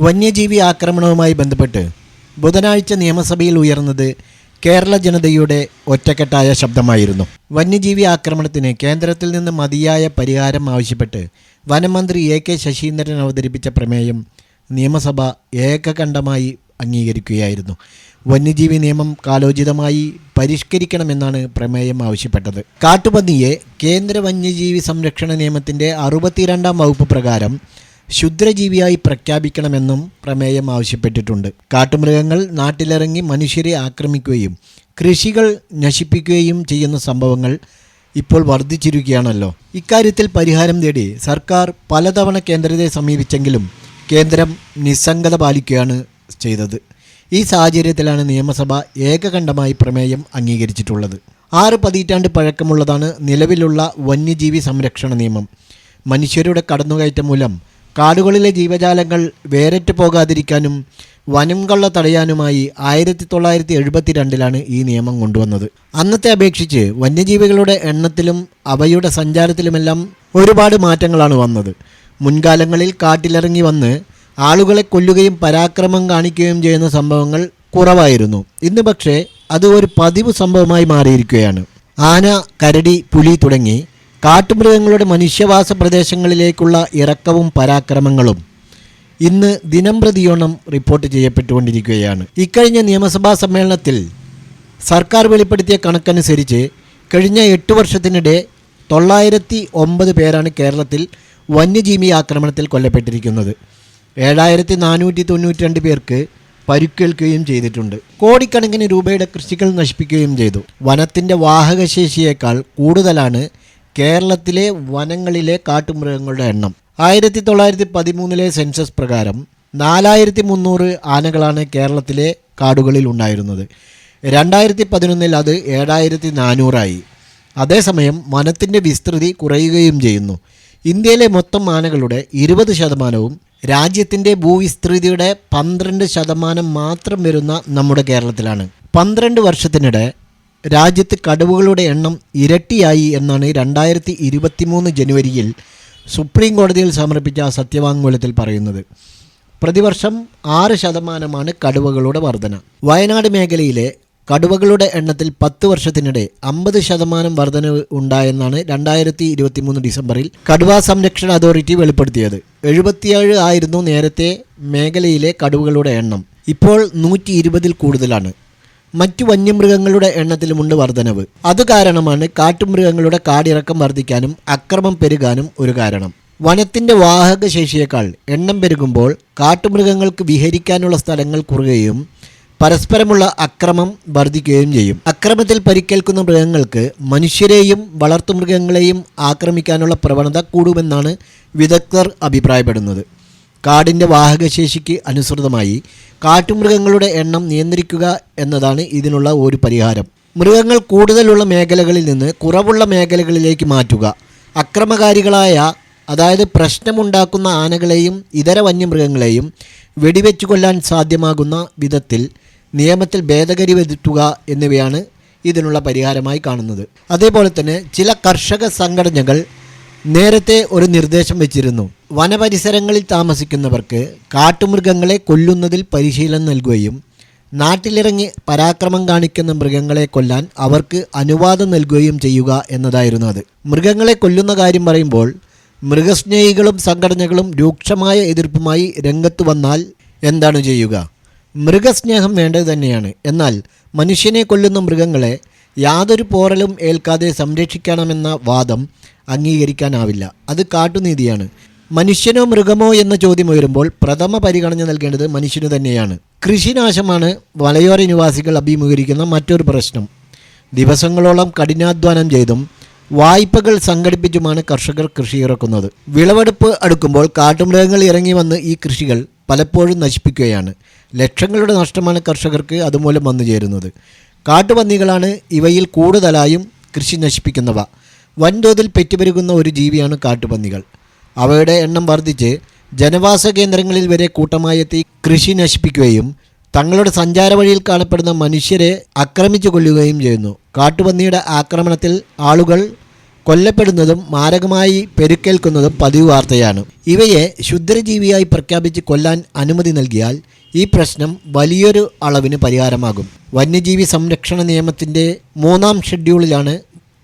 വന്യജീവി ആക്രമണവുമായി ബന്ധപ്പെട്ട് ബുധനാഴ്ച നിയമസഭയിൽ ഉയർന്നത് കേരള ജനതയുടെ ഒറ്റക്കെട്ടായ ശബ്ദമായിരുന്നു. വന്യജീവി ആക്രമണത്തിന് കേന്ദ്രത്തിൽ നിന്ന് മതിയായ പരിഹാരം ആവശ്യപ്പെട്ട് വനമന്ത്രി എ.കെ. ശശീന്ദ്രൻ അവതരിപ്പിച്ച പ്രമേയം നിയമസഭ ഏകകണ്ഠമായി അംഗീകരിക്കുകയായിരുന്നു. വന്യജീവി നിയമം കാലോചിതമായി പരിഷ്കരിക്കണമെന്നാണ് പ്രമേയം ആവശ്യപ്പെട്ടത്. കാട്ടുപന്നിയെ കേന്ദ്ര വന്യജീവി സംരക്ഷണ നിയമത്തിൻ്റെ 62-ാം വകുപ്പ് പ്രകാരം ക്ഷുദ്രജീവിയായി പ്രഖ്യാപിക്കണമെന്നും പ്രമേയം ആവശ്യപ്പെട്ടിട്ടുണ്ട്. കാട്ടുമൃഗങ്ങൾ നാട്ടിലിറങ്ങി മനുഷ്യരെ ആക്രമിക്കുകയും കൃഷികൾ നശിപ്പിക്കുകയും ചെയ്യുന്ന സംഭവങ്ങൾ ഇപ്പോൾ വർദ്ധിച്ചിരിക്കുകയാണല്ലോ. ഇക്കാര്യത്തിൽ പരിഹാരം തേടി സർക്കാർ പലതവണ കേന്ദ്രത്തെ സമീപിച്ചെങ്കിലും കേന്ദ്രം നിസ്സംഗത പാലിക്കുകയാണ് ചെയ്തത്. ഈ സാഹചര്യത്തിലാണ് നിയമസഭ ഏകകണ്ഠമായി പ്രമേയം അംഗീകരിച്ചിട്ടുള്ളത്. 6 പതിറ്റാണ്ട് പഴക്കമുള്ളതാണ് നിലവിലുള്ള വന്യജീവി സംരക്ഷണ നിയമം. മനുഷ്യരുടെ കടന്നുകയറ്റം മൂലം കാടുകളിലെ ജീവജാലങ്ങൾ വേരറ്റ് പോകാതിരിക്കാനും വനം കൊള്ള തടയാനുമായി 1972 ഈ നിയമം കൊണ്ടുവന്നത്. അന്നത്തെ അപേക്ഷിച്ച് വന്യജീവികളുടെ എണ്ണത്തിലും അവയുടെ സഞ്ചാരത്തിലുമെല്ലാം ഒരുപാട് മാറ്റങ്ങളാണ് വന്നത്. മുൻകാലങ്ങളിൽ കാട്ടിലിറങ്ങി വന്ന് ആളുകളെ കൊല്ലുകയും പരാക്രമം കാണിക്കുകയും ചെയ്യുന്ന സംഭവങ്ങൾ കുറവായിരുന്നു. ഇന്ന് പക്ഷേ അത് ഒരു പതിവ് സംഭവമായി മാറിയിരിക്കുകയാണ്. ആന, കരടി, പുലി തുടങ്ങി കാട്ടുമൃഗങ്ങളുടെ മനുഷ്യവാസ പ്രദേശങ്ങളിലേക്കുള്ള ഇറക്കവും പരാക്രമങ്ങളും ഇന്ന് ദിനംപ്രതിയോണം റിപ്പോർട്ട് ചെയ്യപ്പെട്ടുകൊണ്ടിരിക്കുകയാണ്. ഇക്കഴിഞ്ഞ നിയമസഭാ സമ്മേളനത്തിൽ സർക്കാർ വെളിപ്പെടുത്തിയ കണക്കനുസരിച്ച് കഴിഞ്ഞ 8 വർഷത്തിനിടെ 909 പേരാണ് കേരളത്തിൽ വന്യജീവി ആക്രമണത്തിൽ കൊല്ലപ്പെട്ടിരിക്കുന്നത്. 7492 പേർക്ക് പരുക്കേൽക്കുകയും ചെയ്തിട്ടുണ്ട്. കോടിക്കണക്കിന് രൂപയുടെ കൃഷികൾ നശിപ്പിക്കുകയും ചെയ്തു. വനത്തിൻ്റെ വാഹകശേഷിയേക്കാൾ കൂടുതലാണ് കേരളത്തിലെ വനങ്ങളിലെ കാട്ടുമൃഗങ്ങളുടെ എണ്ണം. 1913 സെൻസസ് പ്രകാരം 4300 ആനകളാണ് കേരളത്തിലെ കാടുകളിൽ ഉണ്ടായിരുന്നത്. 2011 അത് 7400 അതേസമയം വനത്തിൻ്റെ വിസ്തൃതി കുറയുകയും ചെയ്യുന്നു. ഇന്ത്യയിലെ മൊത്തം ആനകളുടെ 20%വും രാജ്യത്തിൻ്റെ ഭൂവിസ്തൃതിയുടെ 12% മാത്രം വരുന്ന നമ്മുടെ കേരളത്തിലാണ്. 12 വർഷത്തിനിടെ രാജ്യത്ത് കടുവകളുടെ എണ്ണം ഇരട്ടിയായി എന്നാണ് 2023 ജനുവരിയിൽ സുപ്രീം കോടതിയിൽ സമർപ്പിച്ച സത്യവാങ്മൂലത്തിൽ പറയുന്നത്. പ്രതിവർഷം 6% കടുവകളുടെ വർധന. വയനാട് മേഖലയിലെ കടുവകളുടെ എണ്ണത്തിൽ 10 വർഷത്തിനിടെ 50% വർധനവ് ഉണ്ടായെന്നാണ് 2023 ഡിസംബറിൽ കടുവാ സംരക്ഷണ അതോറിറ്റി വെളിപ്പെടുത്തിയത്. 77 ആയിരുന്നു നേരത്തെ മേഖലയിലെ കടുവകളുടെ എണ്ണം. ഇപ്പോൾ 120-ൽ കൂടുതലാണ്. മറ്റു വന്യമൃഗങ്ങളുടെ എണ്ണത്തിലുമുണ്ട് വർധനവ്. അതുകാരണമാണ് കാട്ടുമൃഗങ്ങളുടെ കാടിറക്കം വർദ്ധിക്കാനും അക്രമം പെരുകാനും ഒരു കാരണം. വനത്തിൻ്റെ വാഹക ശേഷിയേക്കാൾ എണ്ണം പെരുകുമ്പോൾ കാട്ടുമൃഗങ്ങൾക്ക് വിഹരിക്കാനുള്ള സ്ഥലങ്ങൾ കുറയുകയും പരസ്പരമുള്ള അക്രമം വർദ്ധിക്കുകയും ചെയ്യും. അക്രമത്തിൽ പരിക്കേൽക്കുന്ന മൃഗങ്ങൾക്ക് മനുഷ്യരെയും വളർത്തുമൃഗങ്ങളെയും ആക്രമിക്കാനുള്ള പ്രവണത കൂടുമെന്നാണ് വിദഗ്ധർ അഭിപ്രായപ്പെടുന്നത്. കാടിൻ്റെ വാഹകശേഷിക്ക് അനുസൃതമായി കാട്ടുമൃഗങ്ങളുടെ എണ്ണം നിയന്ത്രിക്കുക എന്നതാണ് ഇതിനുള്ള ഒരു പരിഹാരം. മൃഗങ്ങൾ കൂടുതലുള്ള മേഖലകളിൽ നിന്ന് കുറവുള്ള മേഖലകളിലേക്ക് മാറ്റുക. അക്രമകാരികളായ, അതായത് പ്രശ്നമുണ്ടാക്കുന്ന ആനകളെയും ഇതര വന്യമൃഗങ്ങളെയും വെടിവെച്ചു കൊല്ലാൻ സാധ്യമാകുന്ന വിധത്തിൽ നിയമത്തിൽ ഭേദഗതി വരുത്തുക എന്നിവയാണ് ഇതിനുള്ള പരിഹാരമായി കാണുന്നത്. അതേപോലെ തന്നെ ചില കർഷക സംഘടനകൾ നേരത്തെ ഒരു നിർദ്ദേശം വെച്ചിരുന്നു. വനപരിസരങ്ങളിൽ താമസിക്കുന്നവർക്ക് കാട്ടുമൃഗങ്ങളെ കൊല്ലുന്നതിൽ പരിശീലനം നൽകുകയും നാട്ടിലിറങ്ങി പരാക്രമം കാണിക്കുന്ന മൃഗങ്ങളെ കൊല്ലാൻ അവർക്ക് അനുവാദം നൽകുകയും ചെയ്യുക എന്നതായിരുന്നു അത്. മൃഗങ്ങളെ കൊല്ലുന്ന കാര്യം പറയുമ്പോൾ മൃഗസ്നേഹികളും സംഘടനകളും രൂക്ഷമായ എതിർപ്പുമായി രംഗത്ത് വന്നാൽ എന്താണ് ചെയ്യുക? മൃഗസ്നേഹം വേണ്ടത് തന്നെയാണ്. എന്നാൽ മനുഷ്യനെ കൊല്ലുന്ന മൃഗങ്ങളെ യാതൊരു പോറലും ഏൽക്കാതെ സംരക്ഷിക്കണമെന്ന വാദം അംഗീകരിക്കാനാവില്ല. അത് കാട്ടുനീതിയാണ്. മനുഷ്യനോ മൃഗമോ എന്ന ചോദ്യം ഉയരുമ്പോൾ പ്രഥമ പരിഗണന നൽകേണ്ടത് മനുഷ്യന് തന്നെയാണ്. കൃഷിനാശമാണ് മലയോര നിവാസികൾ അഭിമുഖീകരിക്കുന്ന മറ്റൊരു പ്രശ്നം. ദിവസങ്ങളോളം കഠിനാധ്വാനം ചെയ്തും വായ്പകൾ സംഘടിപ്പിച്ചുമാണ് കർഷകർ കൃഷി ഇറക്കുന്നത്. വിളവെടുപ്പ് അടുക്കുമ്പോൾ കാട്ടുമൃഗങ്ങൾ ഇറങ്ങി വന്ന് ഈ കൃഷികൾ പലപ്പോഴും നശിപ്പിക്കുകയാണ്. ലക്ഷങ്ങളുടെ നഷ്ടമാണ് കർഷകർക്ക് അതുമൂലം വന്നു ചേരുന്നത്. കാട്ടുപന്നികളാണ് ഇവയിൽ കൂടുതലായും കൃഷി നശിപ്പിക്കുന്നവ. വൻതോതിൽ പെറ്റുപെരുകുന്ന ഒരു ജീവിയാണ് കാട്ടുപന്നികൾ. അവയുടെ എണ്ണം വർദ്ധിച്ച് ജനവാസ കേന്ദ്രങ്ങളിൽ വരെ കൂട്ടമായി എത്തി കൃഷി നശിപ്പിക്കുകയും തങ്ങളുടെ സഞ്ചാര വഴിയിൽ കാണപ്പെടുന്ന മനുഷ്യരെ ആക്രമിച്ചു കൊല്ലുകയും ചെയ്യുന്നു. കാട്ടുപന്നിയുടെ ആക്രമണത്തിൽ ആളുകൾ കൊല്ലപ്പെടുന്നതും മാരകമായി പെരുക്കേൽക്കുന്നതും പതിവ് വാർത്തയാണ്. ഇവയെ ക്ഷുദ്രജീവിയായി പ്രഖ്യാപിച്ച് കൊല്ലാൻ അനുമതി നൽകിയാൽ ഈ പ്രശ്നം വലിയൊരു അളവിന് പരിഹാരമാകും. വന്യജീവി സംരക്ഷണ നിയമത്തിൻ്റെ 3-ാം ഷെഡ്യൂളിലാണ്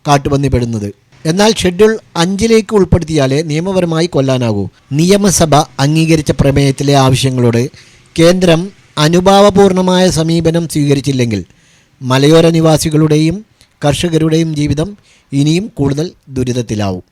കാട്ടുപന്നി പെടുന്നത്. എന്നാൽ ഷെഡ്യൂൾ 5-ലേക്ക് ഉൾപ്പെടുത്തിയാലേ നിയമപരമായി കൊല്ലാനാകൂ. നിയമസഭ അംഗീകരിച്ച പ്രമേയത്തിലെ ആവശ്യങ്ങളോട് കേന്ദ്രം അനുഭാവപൂർണമായ സമീപനം സ്വീകരിച്ചില്ലെങ്കിൽ മലയോര നിവാസികളുടെയും കർഷകരുടെയും ജീവിതം ഇനിയും കൂടുതൽ ദുരിതത്തിലാവും.